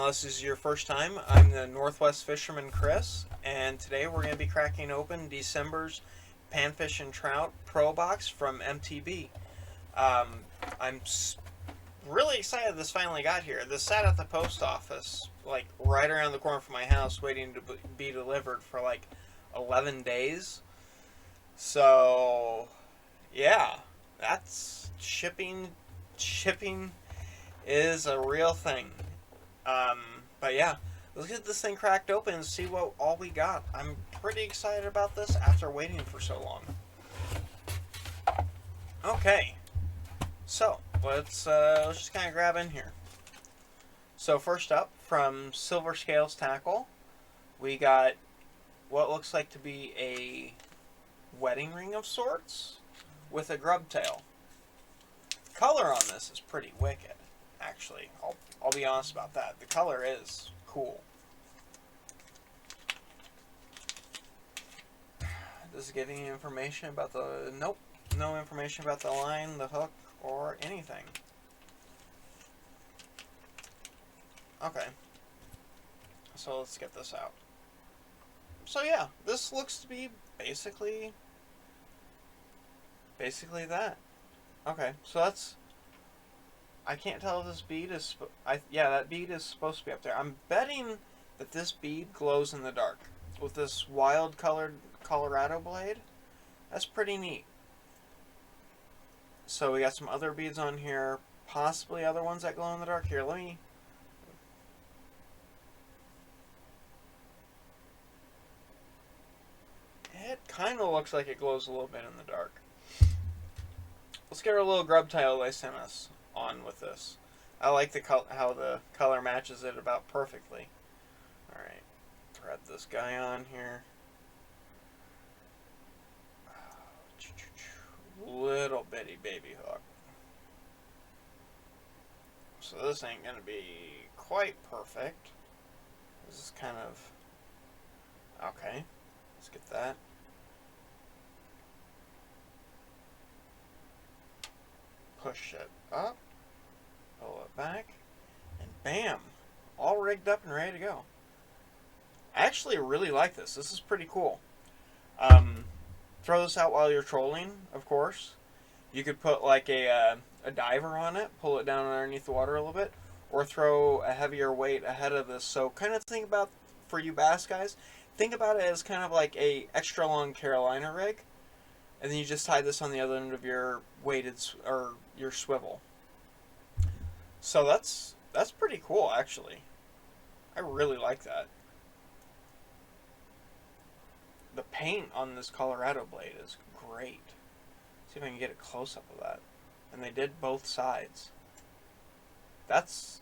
this is your first time, I'm the Northwest Fisherman Chris, and today we're going to be cracking open December's Panfish and Trout Pro Box from MTB. I'm really excited this finally got here. This sat at the post office, like right around the corner from my house, waiting to be delivered for like 11 days. So, yeah, that's shipping. Shipping is a real thing. But yeah, let's get this thing cracked open and see what all we got. I'm pretty excited about this after waiting for so long. Okay, so let's just kind of grab in here. So first up, from Silver Scales Tackle, we got what looks like to be a wedding ring of sorts with a grub tail. Color on this is pretty wicked, actually. I'll be honest about that. The color is cool. Does it give any information about the... Nope. No information about the line, the hook, or anything. Okay. So let's get this out. So yeah, this looks to be basically that. Okay, so that's... I can't tell if this bead is... yeah, that bead is supposed to be up there. I'm betting that this bead glows in the dark with this wild colored Colorado blade. That's pretty neat. So we got some other beads on here, possibly other ones that glow in the dark. Here, let me... It kind of looks like it glows a little bit in the dark. Let's get our little grub tail they sent us on with this. I like how the color matches it about perfectly. Alright, thread this guy on here. Little bitty baby hook. So this ain't gonna be quite perfect. This is kind of... Okay, let's get that. Push it up, pull it back, and bam! All rigged up and ready to go. I actually really like this. This is pretty cool. Throw this out while you're trolling, of course. You could put like a diver on it, pull it down underneath the water a little bit, or throw a heavier weight ahead of this. So kind of think about, for you bass guys, think about it as kind of like a extra long Carolina rig. And then you just tie this on the other end of your weighted, or your swivel. So that's pretty cool, actually. I really like that. The paint on this Colorado blade is great. See if I can get a close-up of that. And they did both sides. That's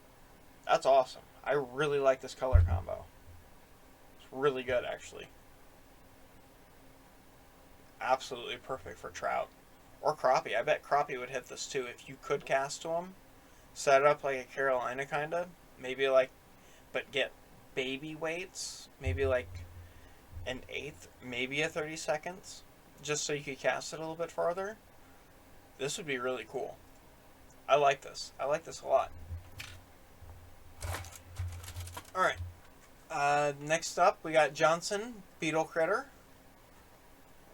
awesome. I really like this color combo. It's really good, actually. Absolutely perfect for trout or crappie. I bet crappie would hit this too if you could cast to them. Set it up like a Carolina kind of, maybe like, but get baby weights, maybe like an 1/8, maybe a 30-seconds, just so you could cast it a little bit farther. This would be really cool. I like this. I like this a lot. All right. Next up, we got Johnson Beetle Critter.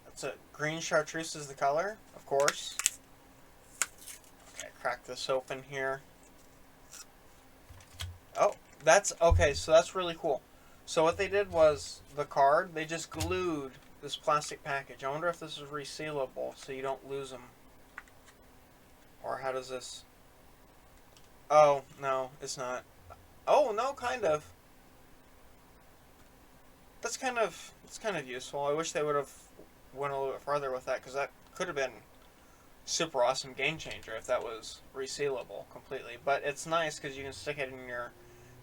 It's a green chartreuse is the color, of course. Okay, crack this open here. Oh, that's okay, so that's really cool. So what they did was the card, they just glued this plastic package. I wonder if this is resealable so you don't lose them. Or how does this... Oh, no, it's not. Oh, no, kind of. That's kind of useful. I wish they would have went a little bit farther with that, because that could have been super awesome game changer if that was resealable completely. But it's nice because you can stick it in your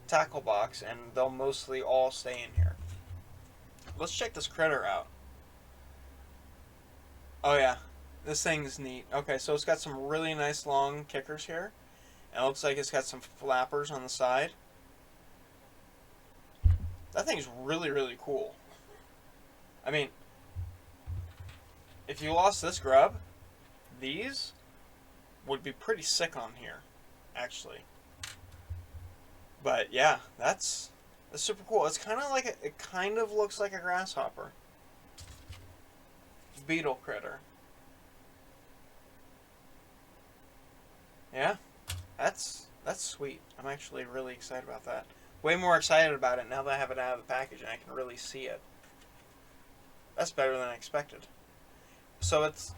tackle box and they'll mostly all stay in here. Let's check this critter out. Oh yeah, this thing's neat. Okay, so it's got some really nice long kickers here. And it looks like it's got some flappers on the side. That thing's really, really cool. I mean, if you lost this grub, these would be pretty sick on here, actually. But yeah, that's super cool. It's kind of like it kind of looks like a grasshopper. Beetle critter. Yeah, that's sweet. I'm actually really excited about that. Way more excited about it now that I have it out of the package and I can really see it. That's better than I expected. So it's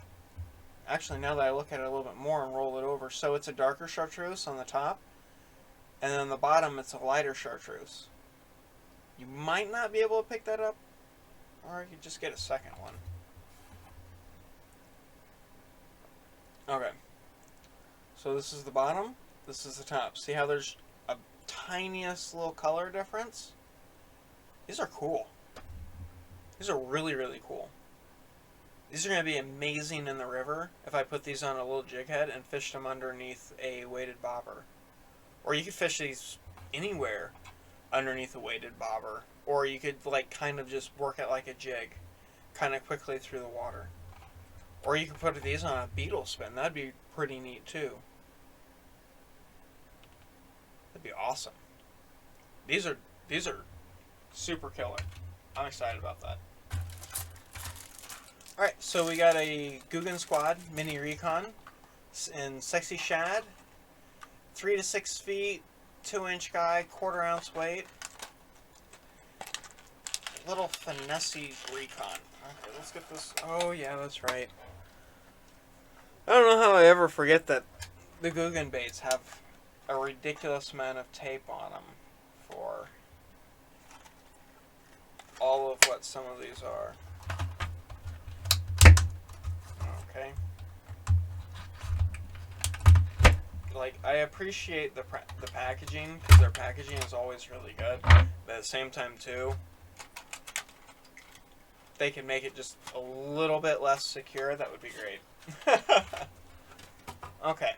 actually, now that I look at it a little bit more and roll it over, so it's a darker chartreuse on the top, and then on the bottom it's a lighter chartreuse. You might not be able to pick that up, or you could just get a second one. Okay. So this is the bottom, this is the top. See how there's a tiniest little color difference? These are cool. These are really, really cool. These are going to be amazing in the river if I put these on a little jig head and fish them underneath a weighted bobber. Or you could fish these anywhere underneath a weighted bobber. Or you could like kind of just work it like a jig, kind of quickly through the water. Or you could put these on a Beetle spin. That'd be pretty neat too. That'd be awesome. These are super killer. I'm excited about that. Alright, so we got a Googan Squad mini Recon in Sexy Shad. 3 to 6 feet, 2-inch guy, 1/4 ounce weight. Little finessey Recon. Okay, let's get this. Oh, yeah, that's right. I don't know how I ever forget that the Googan baits have a ridiculous amount of tape on them for all of what some of these are. Okay. Like, I appreciate the packaging, because their packaging is always really good, but at the same time, too, if they can make it just a little bit less secure, that would be great. Okay.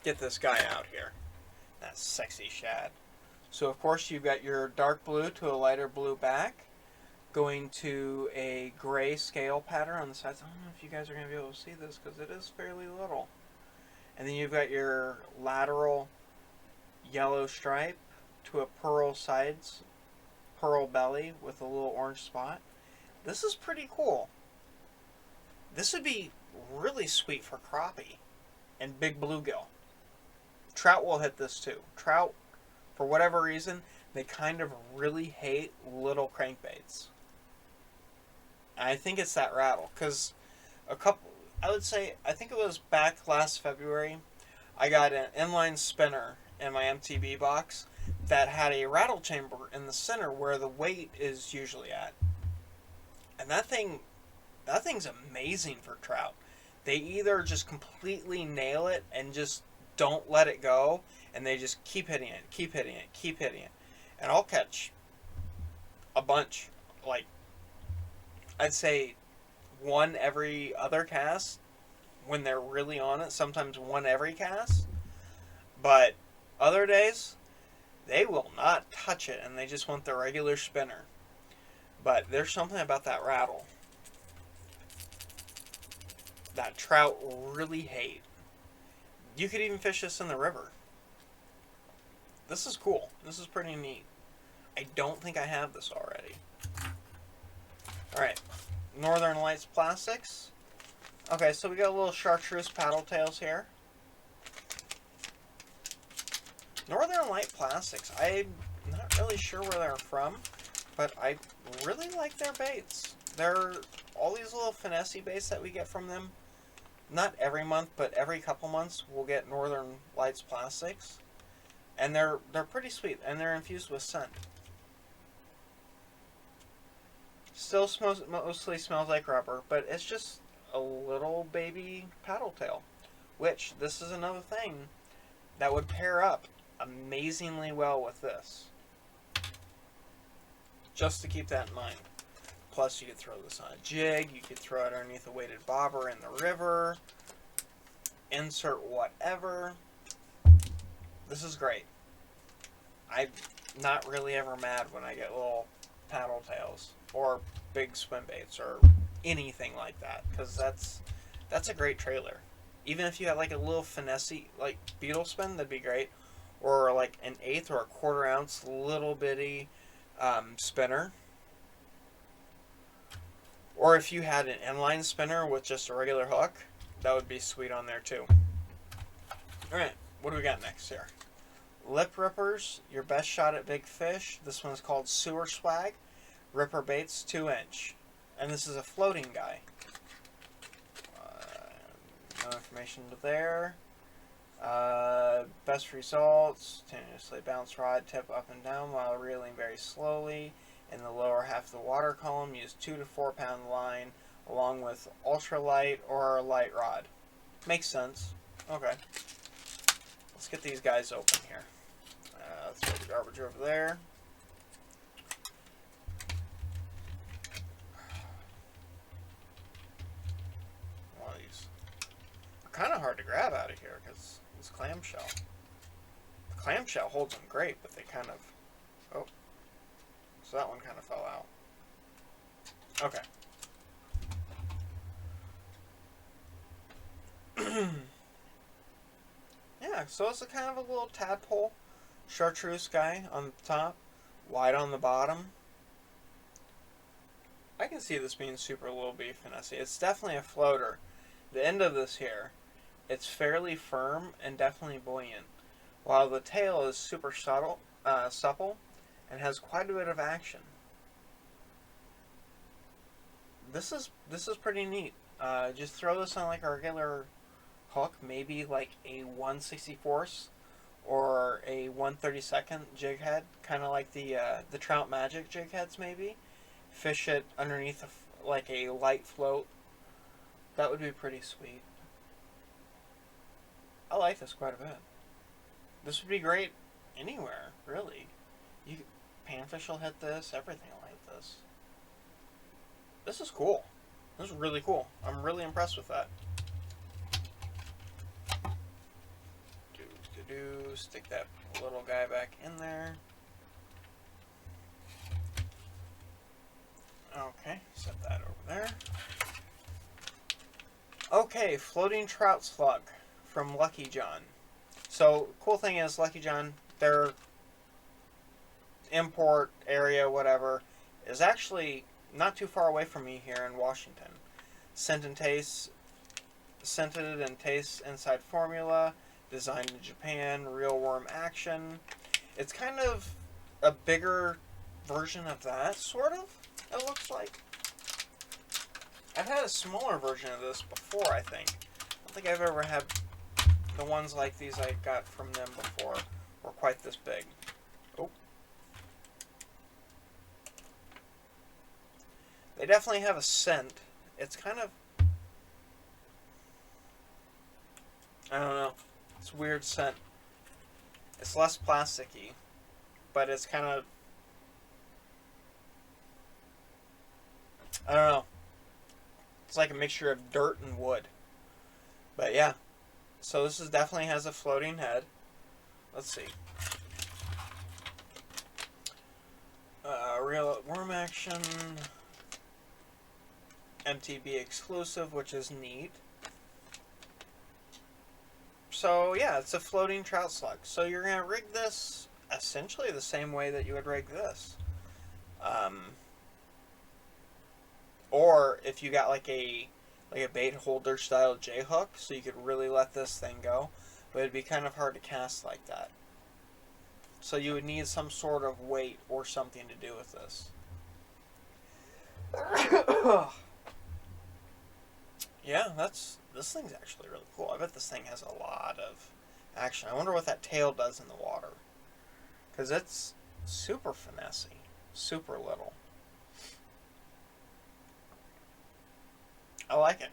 Get this guy out here. That sexy shad. So, of course, you've got your dark blue to a lighter blue back, going to a gray scale pattern on the sides. I don't know if you guys are going to be able to see this because it is fairly little. And then you've got your lateral yellow stripe to a pearl sides, pearl belly with a little orange spot. This is pretty cool. This would be really sweet for crappie and big bluegill. Trout will hit this too. Trout, for whatever reason, they kind of really hate little crankbaits. And I think it's that rattle, because I think it was back last February, I got an inline spinner in my MTB box that had a rattle chamber in the center where the weight is usually at. And that thing's amazing for trout. They either just completely nail it and just don't let it go, and they just keep hitting it, keep hitting it, keep hitting it. And I'll catch a bunch, like, I'd say one every other cast when they're really on it, sometimes one every cast. But other days, they will not touch it, and they just want the regular spinner. But there's something about that rattle that trout really hate. You could even fish this in the river. This is cool. This is pretty neat. I don't think I have this already. Alright. Northern Lights Plastics. Okay, so we got a little chartreuse paddle tails here. Northern Light Plastics. I'm not really sure where they're from, but I really like their baits. They're all these little finessey baits that we get from them. Not every month, but every couple months we'll get Northern Lights Plastics. And they're pretty sweet, and they're infused with scent. Still mostly smells like rubber, but it's just a little baby paddle tail. Which, this is another thing that would pair up amazingly well with this. Just to keep that in mind. Plus, you could throw this on a jig, you could throw it underneath a weighted bobber in the river, insert whatever. This is great. I'm not really ever mad when I get little paddle tails or big swim baits or anything like that, because that's a great trailer. Even if you had like a little finessey like Beetle spin, that'd be great. or like an eighth or a quarter ounce little bitty spinner. Or if you had an inline spinner with just a regular hook, that would be sweet on there too. Alright, what do we got next here? Lip rippers, your best shot at big fish. This one's called Sewer Swag. Ripper baits, 2-inch. And this is a floating guy. No information to there. Best results, continuously bounce rod tip up and down while reeling very slowly. In the lower half of the water column, use 2 to 4 pound line along with ultralight or light rod. Makes sense. Okay. Let's get these guys open here. Let's throw the garbage over there. One of these are kind of hard to grab out of here because this clamshell. The clamshell holds them great, but they kind of... Oh. So that one kind of fell out. Okay. Yeah, so it's a kind of a little tadpole chartreuse guy on the top, wide on the bottom. I can see this being super little beef finesse. It's definitely a floater. The end of this here, it's fairly firm and definitely buoyant, while the tail is super supple and has quite a bit of action. This is pretty neat. Just throw this on like a regular hook, maybe like a 1/64 or a 1/32 jig head, kind of like the Trout Magic jig heads maybe. Fish it underneath like a light float. That would be pretty sweet. I like this quite a bit. This would be great anywhere, really. Panfish will hit this, everything will hit this. This is cool. This is really cool. I'm really impressed with that. Stick that little guy back in there. Okay, set that over there. Okay, floating trout slug from Lucky John. So, cool thing is, Lucky John, their import area, whatever, is actually not too far away from me here in Washington. Scented and taste inside formula, designed in Japan, real worm action. It's kind of a bigger version of that, sort of, it looks like. I've had a smaller version of this before, I think. I don't think I've ever had the ones like these I got from them before were quite this big. Oh. They definitely have a scent. It's kind of... I don't know. It's a weird scent. It's less plasticky, but it's kind of... I don't know. It's like a mixture of dirt and wood. But yeah. So this is definitely has a floating head. Let's see. Real worm action. MTB exclusive, which is neat. So yeah, it's a floating trout slug. So you're going to rig this essentially the same way that you would rig this. Or if you got like a bait holder style J hook, so you could really let this thing go, but it'd be kind of hard to cast like that. So you would need some sort of weight or something to do with this. Yeah, this thing's actually really cool. I bet this thing has a lot of action. I wonder what that tail does in the water, because it's super finessey, super little. I like it.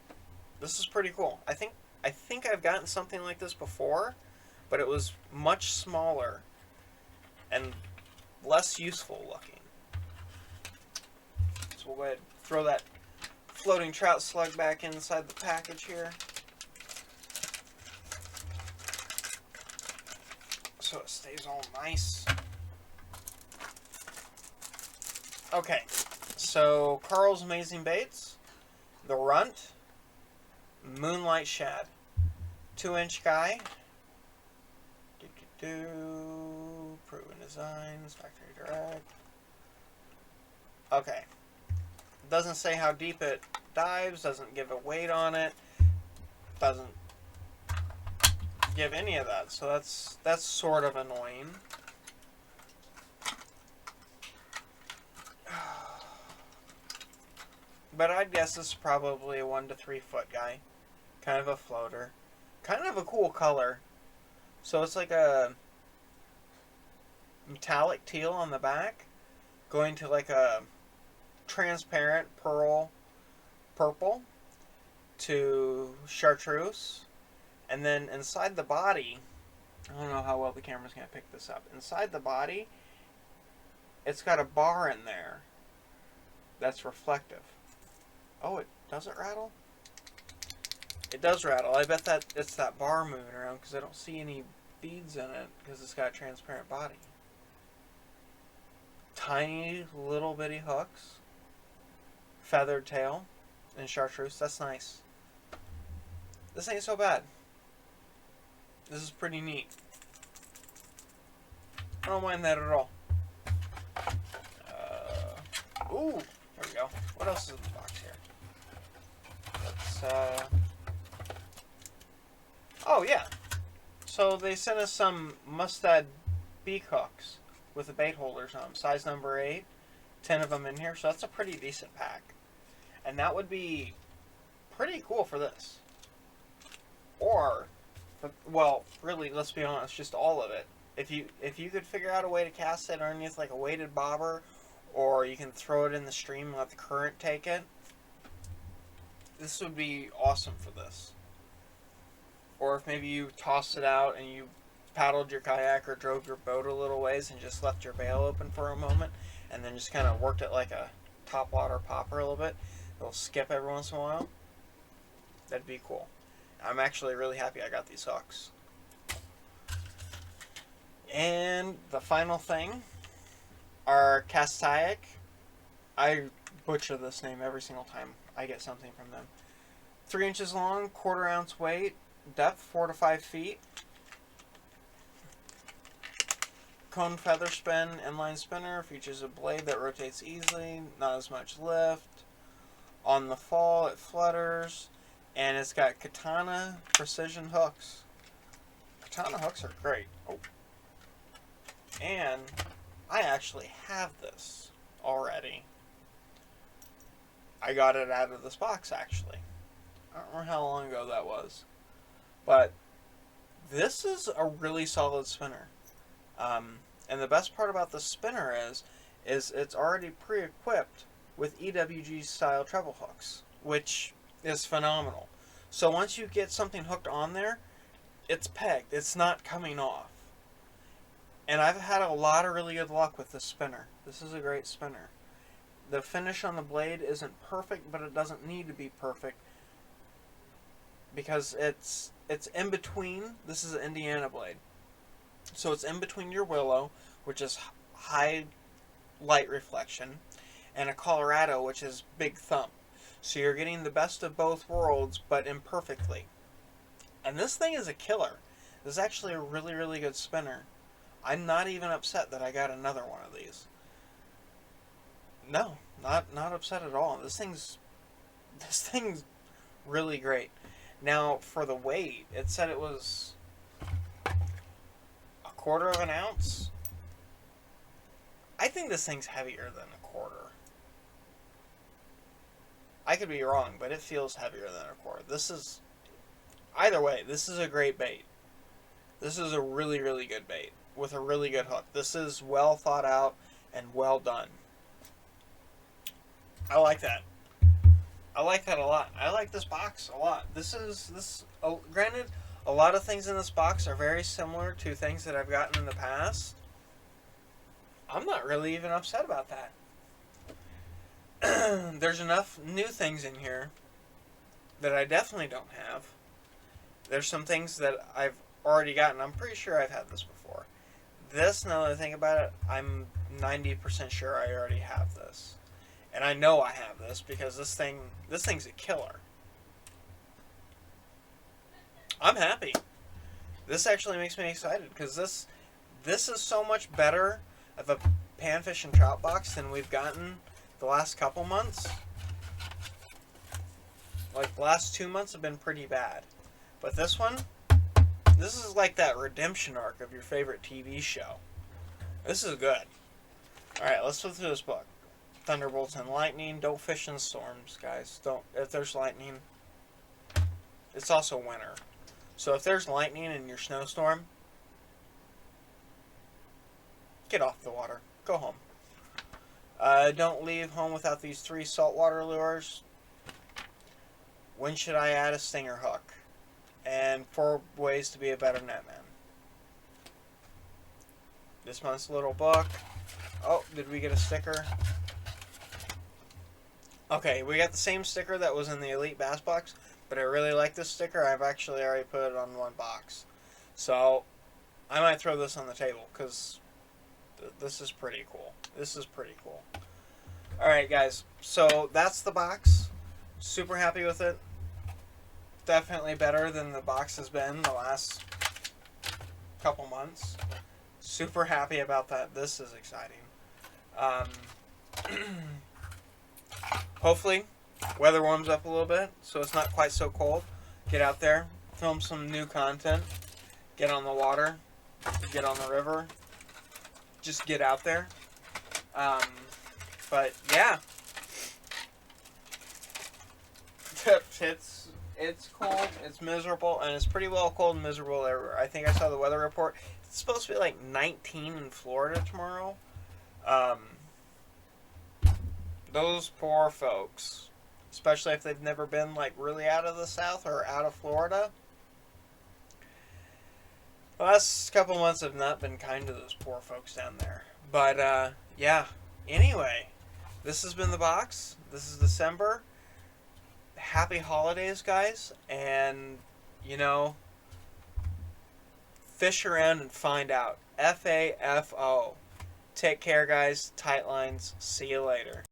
This is pretty cool. I think I've gotten something like this before, but it was much smaller and less useful looking. So we'll go ahead and throw that floating trout slug back inside the package here. So it stays all nice. Okay, so Carl's Amazing Baits. The Runt, Moonlight Shad, 2-inch guy. Proven designs, factory direct. Okay. Doesn't say how deep it dives, doesn't give a weight on it, doesn't give any of that. So that's sort of annoying. But I'd guess this is probably a 1 to 3 foot guy. Kind of a floater. Kind of a cool color. So it's like a metallic teal on the back, going to like a transparent pearl purple to chartreuse, and then inside the body, I don't know how well the camera's going to pick this up. Inside the body, it's got a bar in there that's reflective. Oh, does it rattle? It does rattle. I bet that it's that bar moving around because I don't see any beads in it because it's got a transparent body. Tiny little bitty hooks. Feathered tail and chartreuse. That's nice. This ain't so bad. This is pretty neat. I don't mind that at all. Ooh, there we go. What else is in the box here? Let's, oh, yeah. So they sent us some mustad beak hooks with the bait holders on them. Size number 8. 10 of them in here. So that's a pretty decent pack. And that would be pretty cool for this. Or, well, really, let's be honest, just all of it. If you could figure out a way to cast it underneath like a weighted bobber, or you can throw it in the stream and let the current take it, this would be awesome for this. Or if maybe you tossed it out and you paddled your kayak or drove your boat a little ways and just left your bail open for a moment and then just kind of worked it like a topwater popper a little bit. It'll skip every once in a while. That'd be cool. I'm actually really happy I got these hooks. And the final thing are Castaic. I butcher this name every single time I get something from them. 3 inches long, 1/4 ounce weight, depth 4 to 5 feet. Cone feather spin, inline spinner, features a blade that rotates easily, not as much lift. On the fall, it flutters, and it's got katana precision hooks. Katana hooks are great. Oh. And I actually have this already. I got it out of this box, actually. I don't remember how long ago that was. But this is a really solid spinner. And the best part about the spinner is it's already pre-equipped with EWG style treble hooks, which is phenomenal. So once you get something hooked on there, it's pegged. It's not coming off. And I've had a lot of really good luck with this spinner. This is a great spinner. The finish on the blade isn't perfect, but it doesn't need to be perfect because it's in between. This is an Indiana blade. So it's in between your willow, which is high light reflection, and a Colorado, which is big thump. So you're getting the best of both worlds, but imperfectly. And this thing is a killer. This is actually a really, really good spinner. I'm not even upset that I got another one of these. No, not upset at all. This thing's really great. Now, for the weight, it said it was 1/4 ounce. I think this thing's heavier than 1/4. I could be wrong, but it feels heavier than 1/4. This is, either way, this is a great bait. This is a really, really good bait with a really good hook. This is well thought out and well done. I like that. I like that a lot. I like this box a lot. Granted, a lot of things in this box are very similar to things that I've gotten in the past. I'm not really even upset about that. There's enough new things in here that I definitely don't have. There's some things that I've already gotten. I'm pretty sure I've had this before. This, now that I think about it, I'm 90% sure I already have this. And I know I have this because this thing's a killer. I'm happy. This actually makes me excited because this is so much better of a Panfish and Trout box than we've gotten the last couple months. Like, the last 2 months have been pretty bad. But this one, this is like that redemption arc of your favorite TV show. This is good. Alright, let's flip through this book. Thunderbolts and lightning. Don't fish in storms, guys. Don't. If there's lightning, it's also winter. So if there's lightning in your snowstorm, get off the water. Go home. Don't leave home without these 3 saltwater lures. When should I add a stinger hook? And 4 ways to be a better netman. This month's little book. Oh, did we get a sticker? Okay, we got the same sticker that was in the Elite Bass box, but I really like this sticker. I've actually already put it on 1 box. So, I might throw this on the table, because this is pretty cool. This is pretty cool. Alright, guys. So, that's the box. Super happy with it. Definitely better than the box has been the last couple months. Super happy about that. This is exciting. Hopefully, weather warms up a little bit, so it's not quite so cold. Get out there, film some new content, get on the water, get on the river, just get out there. But yeah, it's cold, it's miserable, and it's pretty well cold and miserable everywhere. I think I saw the weather report. It's supposed to be like 19 in Florida tomorrow. Those poor folks, especially if they've never been like really out of the South or out of Florida. The last couple months have not been kind to those poor folks down there. But yeah, anyway, this has been the box. This is December. Happy holidays, guys, and you know, fish around and find out. FAFO. Take care, guys. Tight lines. See you later.